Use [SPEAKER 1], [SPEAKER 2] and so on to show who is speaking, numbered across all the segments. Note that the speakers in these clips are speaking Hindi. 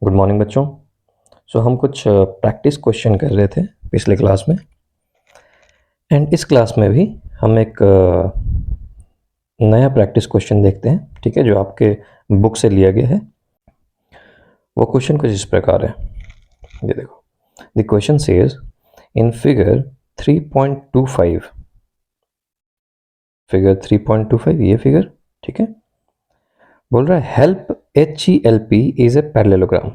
[SPEAKER 1] गुड मॉर्निंग बच्चों। हम कुछ प्रैक्टिस क्वेश्चन कर रहे थे पिछले क्लास में, एंड इस क्लास में भी हम एक नया प्रैक्टिस क्वेश्चन देखते हैं, ठीक है, जो आपके बुक से लिया गया है। वो क्वेश्चन कुछ इस प्रकार है, ये देखो। The question says in figure 3.25, figure 3.25 ये फिगर, ठीक है, बोल रहा है help HELP is a parallelogram.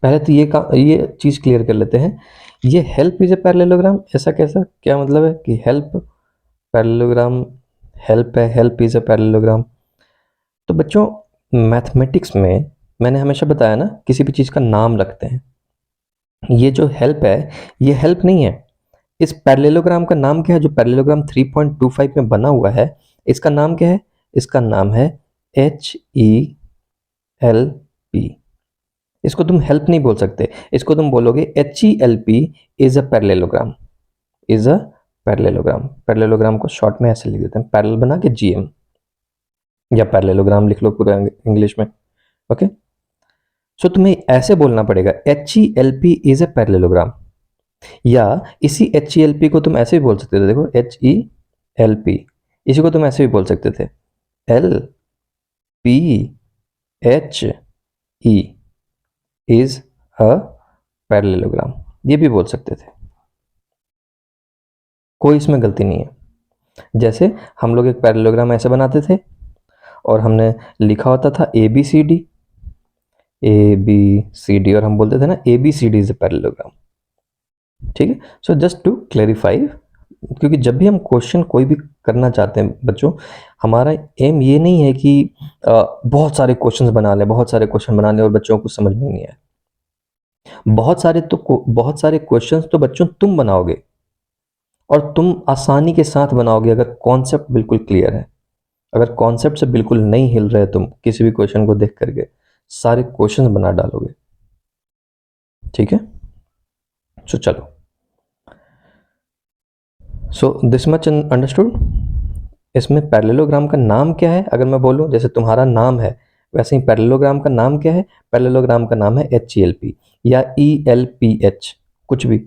[SPEAKER 1] पहले तो ये चीज़ क्लियर कर लेते हैं, ये हेल्प इज ए पैरेललोग्राम ऐसा कैसा, क्या मतलब है कि हेल्प पैरेललोग्राम, हेल्प है, हेल्प इज ए पैरेललोग्राम। तो बच्चों मैथमेटिक्स में मैंने हमेशा बताया ना, किसी भी चीज़ का नाम रखते हैं। ये जो हेल्प है, ये हेल्प नहीं है। इस पैरेललोग्राम का नाम क्या है, जो पैरेललोग्राम 3.25 में बना हुआ है, इसका नाम क्या है? इसका नाम है HELP। इसको तुम हेल्प नहीं बोल सकते, इसको तुम बोलोगे HELP is a parallelogram, is a parallelogram. Parallelogram को शॉर्ट में ऐसे लिख देते हैं, पैरेलल बना के GM, या पैरेललोग्राम लिख लो पूरा इंग्लिश में। ओके, सो तुम्हें ऐसे बोलना पड़ेगा HELP इज अ पैरेललोग्राम, या इसी HELP को तुम ऐसे भी बोल सकते थे, देखो HELP, इसी को तुम ऐसे भी बोल सकते थे LPHE इज अ पैरेललोग्राम, ये भी बोल सकते थे, कोई इसमें गलती नहीं है। जैसे हम लोग एक पैरेललोग्राम ऐसे बनाते थे और हमने लिखा होता था ABCD, ABCD, और हम बोलते थे ना ABCD इज अ पैरेललोग्राम, ठीक है। सो जस्ट टू क्लैरिफाई, क्योंकि जब भी हम क्वेश्चन कोई भी करना चाहते हैं बच्चों, हमारा एम ये नहीं है कि बहुत सारे क्वेश्चंस बना लें, बहुत सारे क्वेश्चन बना लें और बच्चों को समझ में नहीं आए। बहुत सारे क्वेश्चंस तो बच्चों तुम बनाओगे, और तुम आसानी के साथ बनाओगे अगर कॉन्सेप्ट बिल्कुल क्लियर है। अगर कॉन्सेप्ट से बिल्कुल नहीं हिल रहे तुम किसी भी क्वेश्चन को देख करके, सारे क्वेश्चन बना डालोगे, ठीक है। सो चलो, सो दिस मच अंडरस्टूड। इसमें पैरेललोग्राम का नाम क्या है, अगर मैं बोलूं जैसे तुम्हारा नाम है, वैसे ही पैरेललोग्राम का नाम क्या है? पैरेललोग्राम का नाम है HELP, या ELPH, कुछ भी,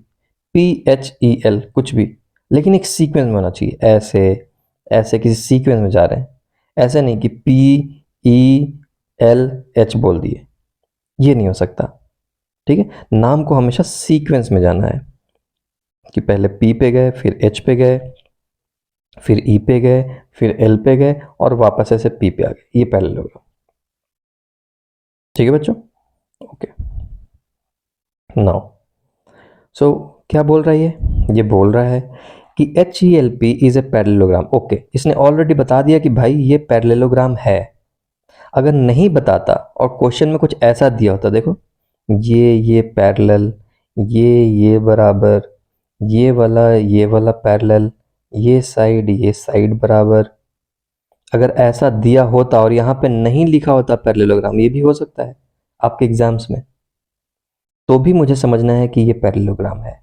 [SPEAKER 1] PHEL, कुछ भी, लेकिन एक सीक्वेंस में होना चाहिए। ऐसे ऐसे किसी सीक्वेंस में जा रहे हैं, ऐसे नहीं कि PELH बोल दिए, ये नहीं हो सकता, ठीक है। नाम को हमेशा सीक्वेंस में जाना है, कि पहले P पे गए, फिर H पे गए, फिर E पे गए, फिर L पे गए, और वापस ऐसे P पे आ गए। ये पैरेललोग्राम, ठीक है बच्चों। ओके, नाउ सो क्या बोल रहा है ये बोल रहा है कि HELP is a parallelogram. Okay, इसने ऑलरेडी बता दिया कि भाई ये पैरेललोग्राम है। अगर नहीं बताता और क्वेश्चन में कुछ ऐसा दिया होता, देखो, ये पैरेलल, ये बराबर, ये वाला पैरेलल, ये साइड बराबर, अगर ऐसा दिया होता और यहाँ पे नहीं लिखा होता पैरेललोग्राम, ये भी हो सकता है आपके एग्जाम्स में, तो भी मुझे समझना है कि ये पैरेललोग्राम है,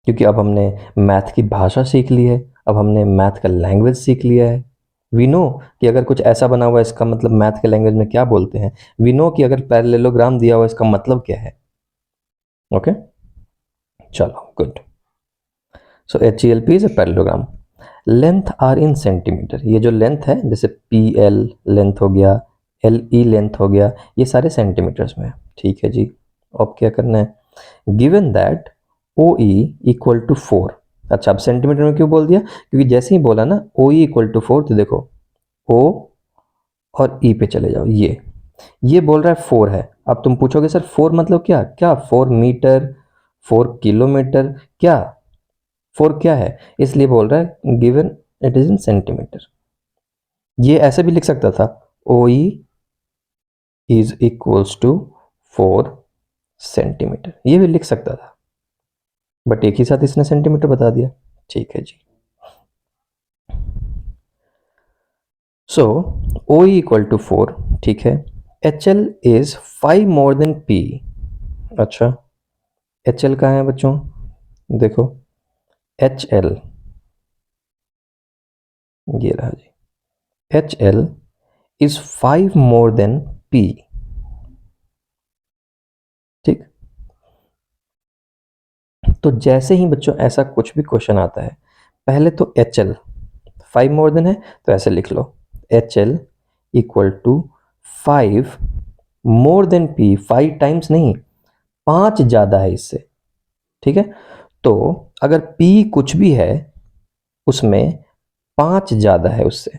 [SPEAKER 1] क्योंकि अब हमने मैथ की भाषा सीख ली है, अब हमने मैथ का लैंग्वेज सीख लिया है। वी नो कि अगर कुछ ऐसा बना हुआ है, इसका मतलब मैथ के लैंग्वेज में क्या बोलते हैं। वी नो कि अगर पैरेललोग्राम दिया हुआ है, इसका मतलब क्या है। ओके, चलो good. So HELP is a parallelogram. Length are in centimetre, ये जो लेंथ है, जैसे PL लेंथ हो गया, LE लेंथ हो गया, ये सारे सेंटीमीटर्स में है, ठीक है जी। अब क्या करना है, given that OE equal to 4। अच्छा, अब सेंटीमीटर में क्यों बोल दिया? क्योंकि जैसे ही बोला ना OE इक्वल टू 4, तो देखो O और E पे चले जाओ, ये बोल रहा है 4 है। अब तुम पूछोगे सर 4 मतलब क्या क्या, 4 मीटर, 4 किलोमीटर, क्या 4 क्या है? इसलिए बोल रहा है given it is in centimetre. ये ऐसे भी लिख सकता था, OE is equals to 4 centimetre, ये भी लिख सकता था, बट एक ही साथ इसने सेंटीमीटर बता दिया, ठीक है जी। सो OE इक्वल टू 4, ठीक है। HL is 5 more than P। अच्छा, HL कहाँ है बच्चों? देखो, HL ये रहा जी, HL is 5 more than P। तो जैसे ही बच्चों ऐसा कुछ भी क्वेश्चन आता है, पहले तो HL 5 मोर देन है तो ऐसे लिख लो, HL equal to 5 more than P, 5 times नहीं, 5 ज़्यादा है इससे, ठीक है। तो अगर P कुछ भी है उसमें 5 ज़्यादा है उससे,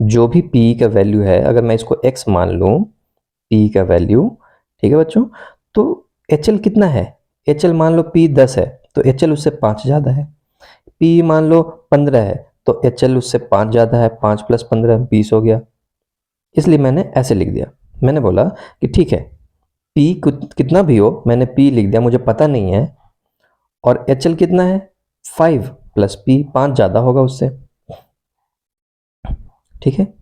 [SPEAKER 1] जो भी P का वैल्यू है, अगर मैं इसको x मान लूँ, P का वैल्यू, ठीक है बच्चों, तो HL कितना है, HL मान लो P 10 है तो HL उससे 5 ज़्यादा है, P मान लो 15 है तो HL उससे 5 ज़्यादा है, 5 प्लस 15 20 हो गया। इसलिए मैंने ऐसे लिख दिया, मैंने बोला कि ठीक है P कितना भी हो, मैंने P लिख दिया, मुझे पता नहीं है, और HL कितना है 5 प्लस P, 5 ज़्यादा होगा उससे, ठीक है।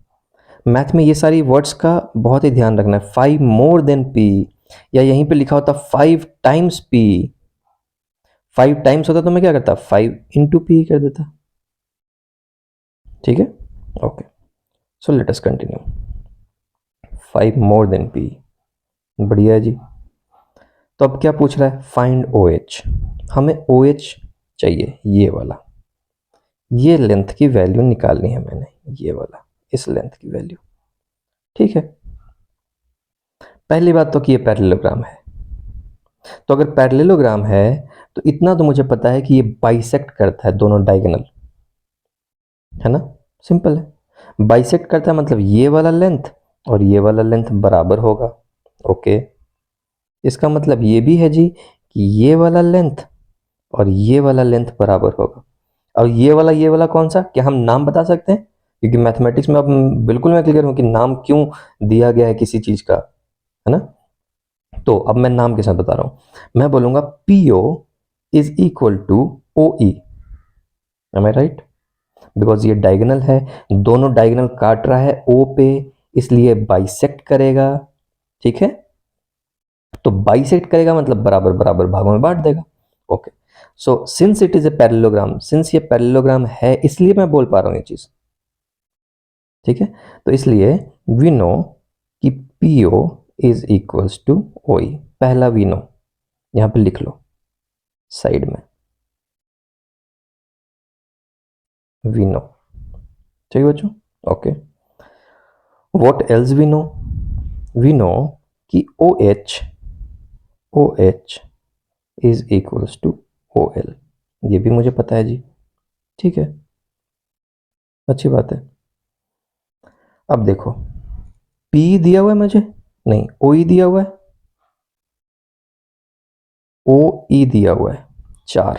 [SPEAKER 1] मैथ में ये सारी वर्ड्स का बहुत ही ध्यान रखना है, 5 मोर देन P, या यहीं पे लिखा होता 5 टाइम्स P, 5 टाइम्स होता तो मैं क्या करता, 5 इंटू P कर देता, ठीक है। Okay, so let us continue, 5 more than P, बढ़िया है जी। तो अब क्या पूछ रहा है, फाइंड OH, हमें OH चाहिए, ये वाला, ये लेंथ की वैल्यू निकालनी है मैंने, ये वाला, इस लेंथ की वैल्यू, ठीक है। पहली बात तो कि ये पैरेललोग्राम है, तो अगर पैरेललोग्राम है तो इतना तो मुझे पता है कि ये बाइसेक्ट करता है दोनों डायगोनल, है ना, सिंपल है, बाइसेक्ट करता है मतलब ये वाला लेंथ और ये वाला लेंथ बराबर होगा, ओके। इसका मतलब ये भी है जी कि ये वाला लेंथ और ये वाला लेंथ बराबर होगा। और ये वाला कौन सा, क्या हम नाम बता सकते हैं, क्योंकि मैथमेटिक्स में अब बिल्कुल मैं क्लियर हूँ कि नाम क्यों दिया गया है किसी चीज का, है ना। तो अब मैं नाम के साथ बता रहा हूँ, मैं बोलूंगा PO is equal to OE, am I right, because ये डायगोनल है, दोनों डायगोनल काट रहा है O पे, इसलिए बाइसेक्ट करेगा, ठीक है। तो बाइसेक्ट करेगा मतलब बराबर बराबर भागों में बांट देगा, okay. So since it is a parallelogram, since ये पैरेललोग्राम है इसलिए मैं बोल पा रहा हूँ ये चीज, ठीक है। तो इसलिए वी नो कि PO इज इक्वल्स टू OE, पहला वी नो, यहां पे लिख लो साइड में, वी नो, ठीक है बच्चों, okay. What else we know, we know कि OH is equals to OL, ये भी मुझे पता है जी, ठीक है, अच्छी बात है। अब देखो P दिया हुआ है मुझे, नहीं OE दिया हुआ है, OE दिया हुआ है 4,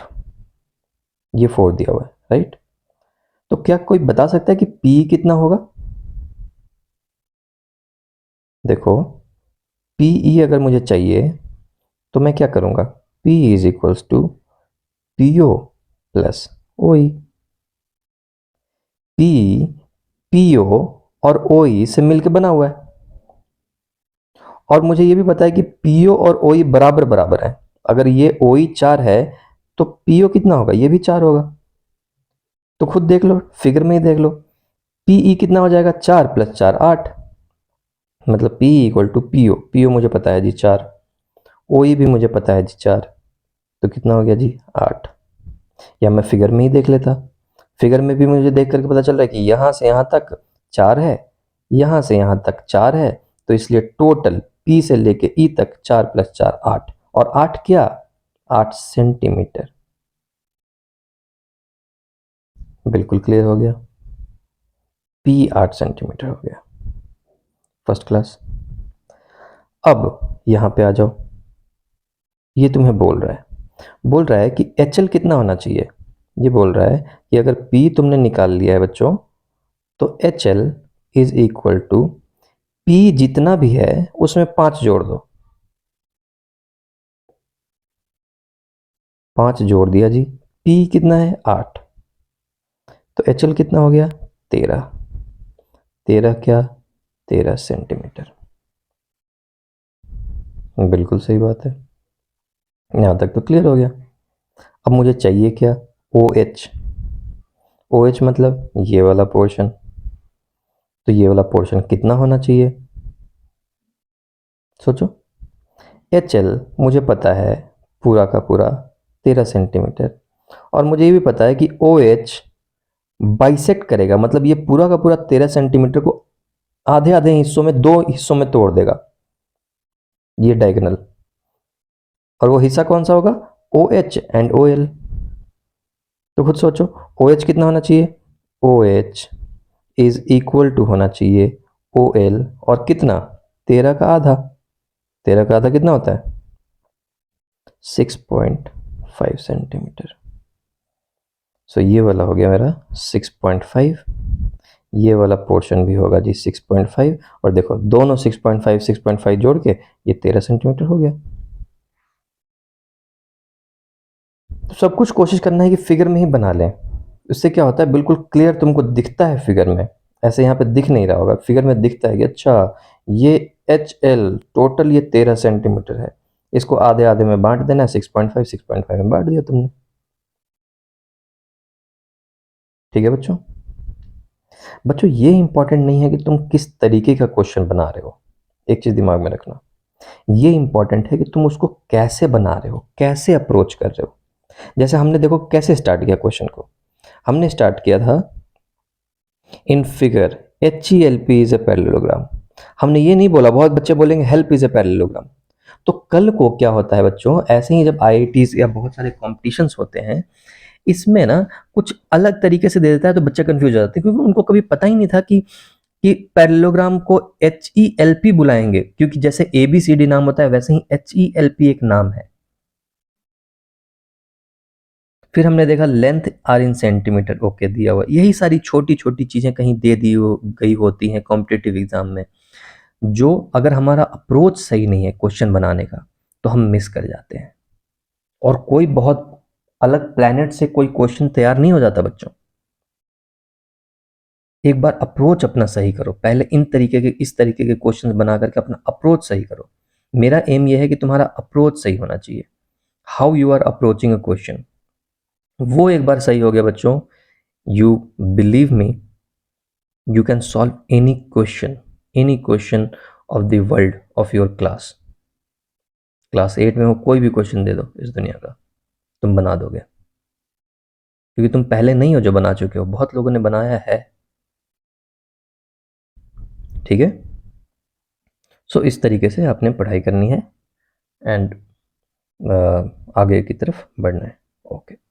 [SPEAKER 1] ये 4 दिया हुआ है, राइट। तो क्या कोई बता सकता है कि P कितना होगा, देखो PE अगर मुझे चाहिए तो मैं क्या करूंगा, P is equals to PO plus OE, P PO और OE से मिलकर बना हुआ है, और मुझे ये भी पता है कि PO और OE बराबर बराबर है, अगर ये OE 4 है तो PO कितना होगा, ये भी 4 होगा, तो खुद देख लो, फिगर में ही देख लो, PE कितना हो जाएगा, 4 प्लस 4 8, मतलब PE equal to PO, PO मुझे पता है जी 4, OE भी मुझे पता है जी 4, तो कितना हो गया जी 8, या मैं फिगर में ही देख लेता, फिगर में भी मुझे देख करके पता चल रहा है कि यहाँ से यहाँ तक 4 है, यहाँ से यहाँ तक 4 है, तो इसलिए टोटल P से लेके E तक 4 प्लस 4 8, और 8 क्या, 8 सेंटीमीटर, बिल्कुल क्लियर हो गया, P 8 सेंटीमीटर हो गया, फर्स्ट क्लास। अब यहाँ पे आ जाओ, ये तुम्हें बोल रहा है कि HL कितना होना चाहिए, ये बोल रहा है कि अगर P तुमने निकाल लिया है बच्चों, तो HL is equal to P जितना भी है उसमें 5 जोड़ दो, 5 जोड़ दिया जी, P कितना है 8, तो HL कितना हो गया 13, 13 क्या, 13 सेंटीमीटर, बिल्कुल सही बात है, यहाँ तक तो क्लियर हो गया। अब मुझे चाहिए क्या, OH, OH मतलब ये वाला पोर्शन, तो ये वाला पोर्शन कितना होना चाहिए, सोचो, HL मुझे पता है पूरा का पूरा 13 सेंटीमीटर। और मुझे ये भी पता है कि ओ एच बाइसेक्ट करेगा, मतलब ये पूरा का पूरा 13 सेंटीमीटर को आधे आधे हिस्सों में, दो हिस्सों में तोड़ देगा, ये डायगोनल। और वो हिस्सा कौन सा होगा? O H and O L. तो खुद सोचो, ओ एच कितना होना चाहिए? O H is equal to होना चाहिए ओ एल, और कितना? 13 का आधा। 13 का आधा कितना होता है? 6.5 सेंटीमीटर। सो ये वाला हो गया मेरा 6.5, ये वाला पोर्शन भी होगा जी 6.5, और देखो दोनों 6.5 6.5 जोड़ के ये 13 सेंटीमीटर हो गया। तो सब कुछ कोशिश करना है कि फिगर में ही बना लें। इससे क्या होता है, बिल्कुल क्लियर तुमको दिखता है फिगर में। ऐसे यहाँ पे दिख नहीं रहा होगा, फिगर में दिखता है कि अच्छा ये एच एल टोटल ये 13 सेंटीमीटर है, इसको आधे आधे में बांट देना है, 6.5 6.5 में बांट दिया तुमने। ठीक है बच्चों? बच्चों ये इंपॉर्टेंट नहीं है कि तुम किस तरीके का क्वेश्चन बना रहे हो, एक चीज दिमाग में रखना। ये इंपॉर्टेंट है कि तुम उसको कैसे बना रहे हो, कैसे अप्रोच कर रहे हो। जैसे हमने देखो कैसे स्टार्ट किया क्वेश्चन को, हमने स्टार्ट किया था in figure H E L P is a parallelogram. हमने ये नहीं बोला, बहुत बच्चे बोलेंगे हेल्प इज ए पैरेललोग्राम। तो कल को क्या होता है बच्चों, ऐसे ही जब आईआईटीज या बहुत सारे कॉम्पिटिशन्स होते हैं, इसमें ना कुछ अलग तरीके से दे देता है तो बच्चे कंफ्यूज हो जाते हैं, क्योंकि उनको कभी पता ही नहीं था कि पैरेललोग्राम को एच ई एल पी बुलाएंगे, क्योंकि जैसे ए बी सी डी नाम होता है वैसे ही एच ई एल पी एक नाम है। फिर हमने देखा length are in centimetre, okay दिया हुआ। यही सारी छोटी छोटी चीजें कहीं दे दी गई होती हैं कॉम्पिटेटिव एग्जाम में, जो अगर हमारा अप्रोच सही नहीं है क्वेश्चन बनाने का तो हम मिस कर जाते हैं। और कोई बहुत अलग प्लेनेट से कोई क्वेश्चन तैयार नहीं हो जाता बच्चों। एक बार अप्रोच अपना सही करो, पहले इन तरीके के इस तरीके के क्वेश्चन बना करके अपना अप्रोच सही करो। मेरा एम यह है कि तुम्हारा अप्रोच सही होना चाहिए, how you are approaching a question. वो एक बार सही हो गया बच्चों, you believe me, you can solve any question of the world of your class 8 में हो, कोई भी क्वेश्चन दे दो इस दुनिया का, तुम बना दोगे, क्योंकि तुम पहले नहीं हो जो बना चुके हो, बहुत लोगों ने बनाया है। ठीक है? सो इस तरीके से आपने पढ़ाई करनी है एंड आगे की तरफ बढ़ना है। ओके।